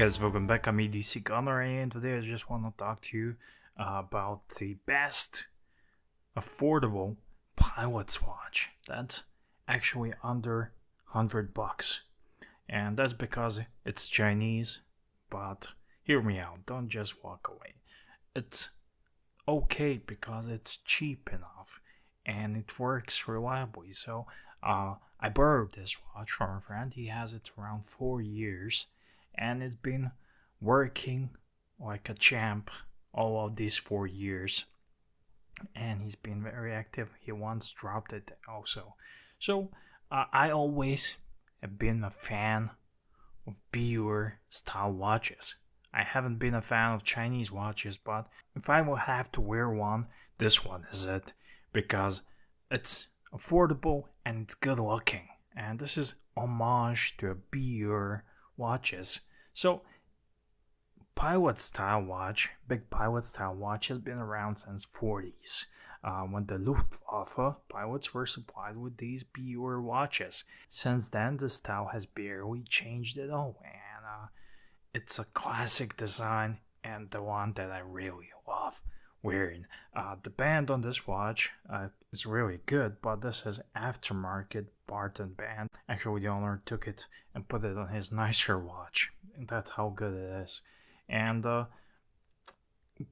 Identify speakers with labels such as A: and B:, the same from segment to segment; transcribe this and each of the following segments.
A: Guys, welcome back. I'm EDC Gunner, and today I just want to talk to you about the best affordable pilot's watch that's actually under $100. And that's because it's Chinese, but hear me out, don't just walk away. It's okay because it's cheap enough and it works reliably. So I borrowed this watch from a friend. He has it around 4 years and it's been working like a champ all of these 4 years, and he's been very active. He once dropped it also. So I always have been a fan of Biur style watches. I haven't been a fan of Chinese watches, but if I will have to wear one, this one is it, because it's affordable and it's good looking. And this is homage to a Biur watches. So pilot style watch, big pilot style watch has been around since 40s. When the Luftwaffe pilots were supplied with these Biur watches. Since then, the style has barely changed at all, and it's a classic design and the one that I really love wearing. The band on this watch is really good, but this is aftermarket Barton band. Actually, the owner took it and put it on his nicer watch. That's how good it is. And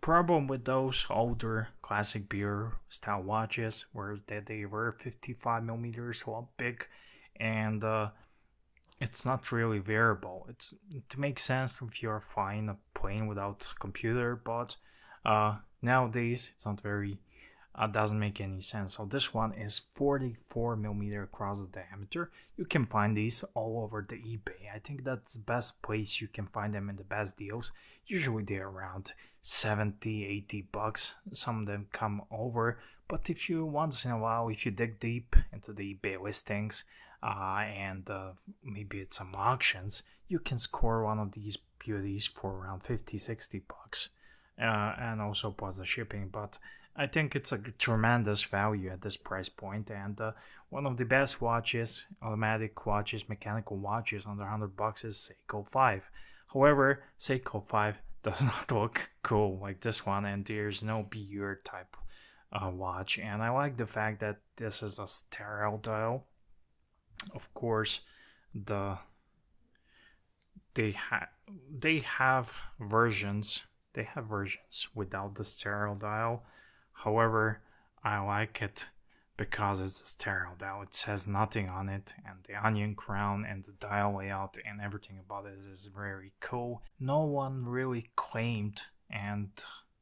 A: problem with those older classic Biur style watches were that they were 55 millimeters, so big, and it's not really variable. It makes sense if you're flying a plane without a computer, but nowadays it's not very doesn't make any sense. So this one is 44 millimeter across the diameter. You can find these all over the eBay. I think that's the best place you can find them in the best deals. Usually they're around 70, 80 bucks. Some of them come over, but if you once in a while, if you dig deep into the eBay listings and maybe it's some auctions, you can score one of these beauties for around 50, 60 bucks. And also plus the shipping, but I think it's a tremendous value at this price point, and one of the best watches, automatic watches, mechanical watches under $100 is Seiko 5. However, Seiko 5 does not look cool like this one, and there's no Biur type watch, and I like the fact that this is a sterile dial. Of course, they have versions. They have versions without the sterile dial. However, I like it because it's a sterile dial. It says nothing on it, and the onion crown and the dial layout and everything about it is very cool. No one really claimed and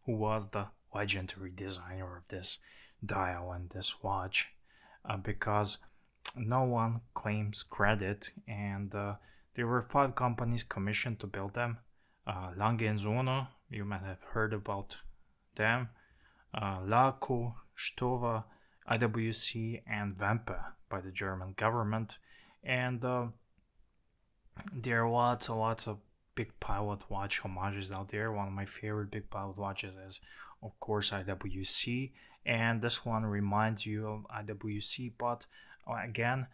A: who was the legendary designer of this dial and this watch, because no one claims credit, and there were 5 companies commissioned to build them. Lange & Söhne, you might have heard about them. Laco, Stover, IWC, and Wempe by the German government. And there are lots of big pilot watch homages out there. One of my favorite big pilot watches is, of course, IWC. And this one reminds you of IWC, but again,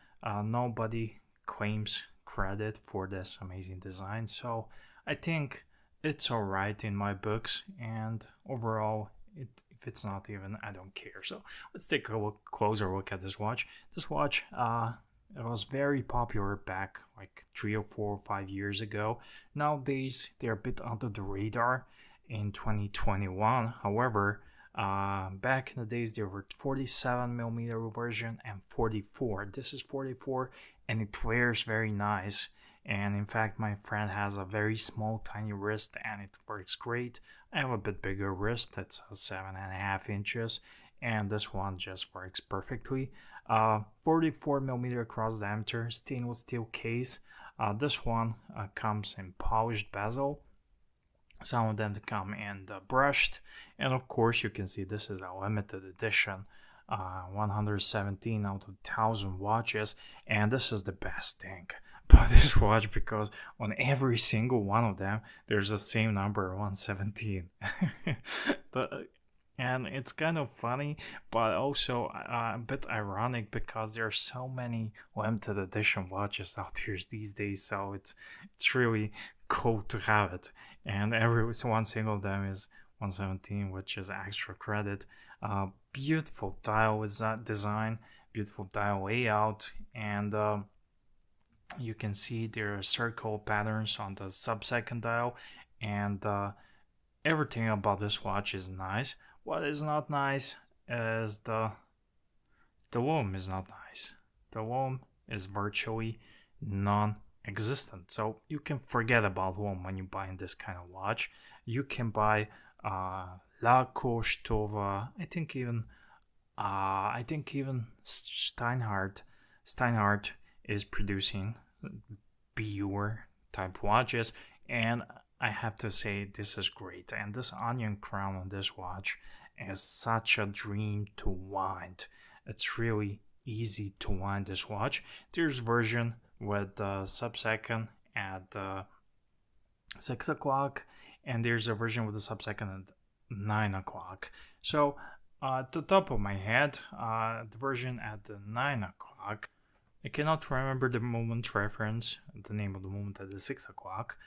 A: nobody claims credit for this amazing design. So I think it's alright in my books, and overall, if it's not even, I don't care. So let's take a closer look at this watch. This watch it was very popular back like 3 or 4 or 5 years ago. Nowadays, they're a bit under the radar in 2021. However, back in the days, there were 47 millimeter version and 44. This is 44, and it wears very nice. And in fact, my friend has a very small, tiny wrist, and it works great. I have a bit bigger wrist, that's 7.5 inches, and this one just works perfectly. 44 millimeter across diameter, stainless steel case. This one comes in polished bezel. Some of them come in brushed, and of course, you can see this is a limited edition. 117 out of 1,000 watches, and this is the best thing about this watch, because on every single one of them there's the same number, 117. And it's kind of funny, but also a bit ironic, because there are so many limited edition watches out there these days, so it's really cool to have it. And every one single of them is 117, which is extra credit. Beautiful dial with that design, beautiful dial layout, and you can see there are circle patterns on the sub-second dial, and everything about this watch is nice. What is not nice is the loom is not nice. The loom is virtually non-existent, so you can forget about loom when you buy this kind of watch. You can buy La Koštova, I think even Steinhardt is producing BUR type watches, and I have to say this is great. And this onion crown on this watch is such a dream to wind. It's really easy to wind this watch. There's version with sub-second at 6 o'clock, and there's a version with the sub-second at 9 o'clock. So at the top of my head, the version at the 9 o'clock, I cannot remember the moment reference, the name of the moment at the 6 o'clock,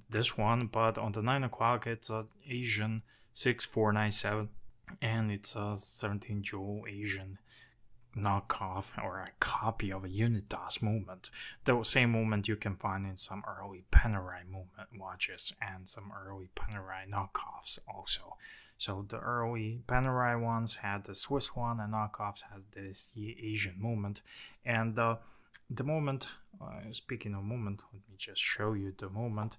A: this one, but on the 9 o'clock it's a Asian 6497, and it's a 17 jewel Asian knockoff or a copy of a Unitas movement. The same movement you can find in some early Panerai movement watches and some early Panerai knockoffs also. So the early Panerai ones had the Swiss one, and knockoffs had this Asian movement. And the moment, speaking of movement, let me just show you the moment.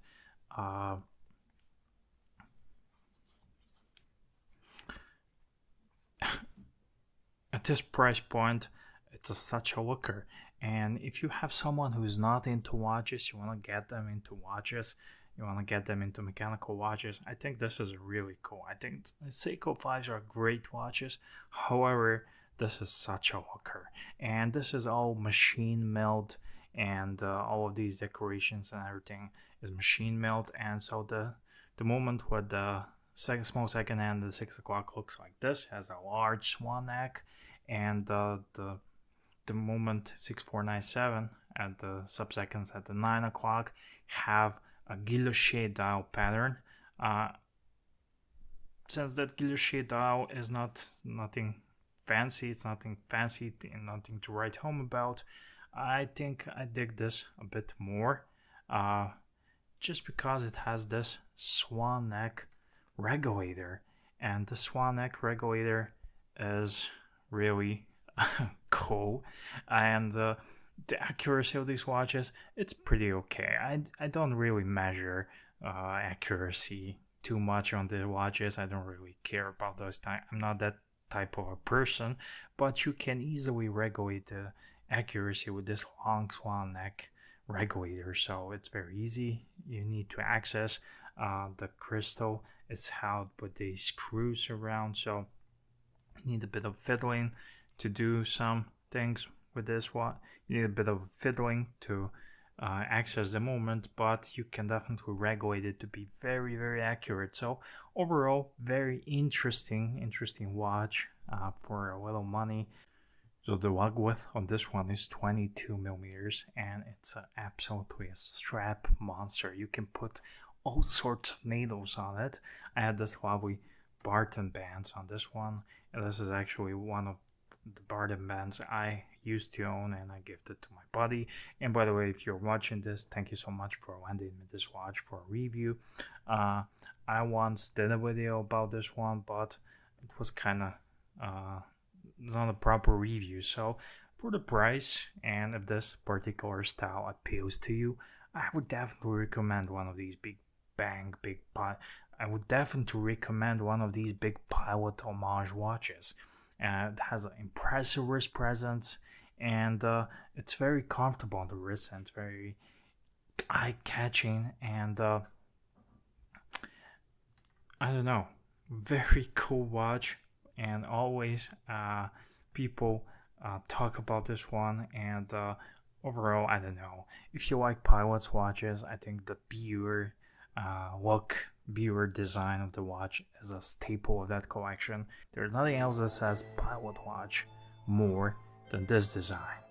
A: At this price point, it's such a looker. And if you have someone who's not into watches, you want to get them into watches, you want to get them into mechanical watches, I think this is really cool. I think Seiko 5s are great watches. However, this is such a looker. And this is all machine milled, and all of these decorations and everything is machine milled. And so the moment with the small second hand, the 6 o'clock looks like this, has a large swan neck, and the moment 6497 at the sub-seconds at the 9 o'clock have a guilloche dial pattern. Since that guilloche dial is nothing fancy, it's nothing fancy and nothing to write home about, I think I dig this a bit more, just because it has this swan neck regulator, and the swan neck regulator is really cool, and the accuracy of these watches, it's pretty okay. I don't really measure accuracy too much on the watches. I don't really care about those. I'm not that type of a person, but you can easily regulate the accuracy with this long swan neck regulator, so it's very easy. You need to access the crystal. It's held with the screws around, so you need a bit of fiddling to do some things with this one. You need a bit of fiddling to access the movement, but you can definitely regulate it to be very, very accurate. So overall, very interesting watch for a little money. So the lug width on this one is 22 millimeters, and it's absolutely a strap monster. You can put all sorts of needles on it. I had this lovely Barton bands on this one, and this is actually one of the Barton bands I used to own, and I gifted to my buddy. And by the way, if you're watching this, thank you so much for lending me this watch for a review. I once did a video about this one, but it was kind of not a proper review. So for the price, and if this particular style appeals to you, I would definitely recommend one of these I would definitely recommend one of these big pilot homage watches. It has an impressive wrist presence, and it's very comfortable on the wrist, and it's very eye-catching, and I don't know, very cool watch. And always people talk about this one, and overall, I don't know, if you like pilots watches, I think the BUR BUR design of the watch is a staple of that collection. There's nothing else that says pilot watch more than this design.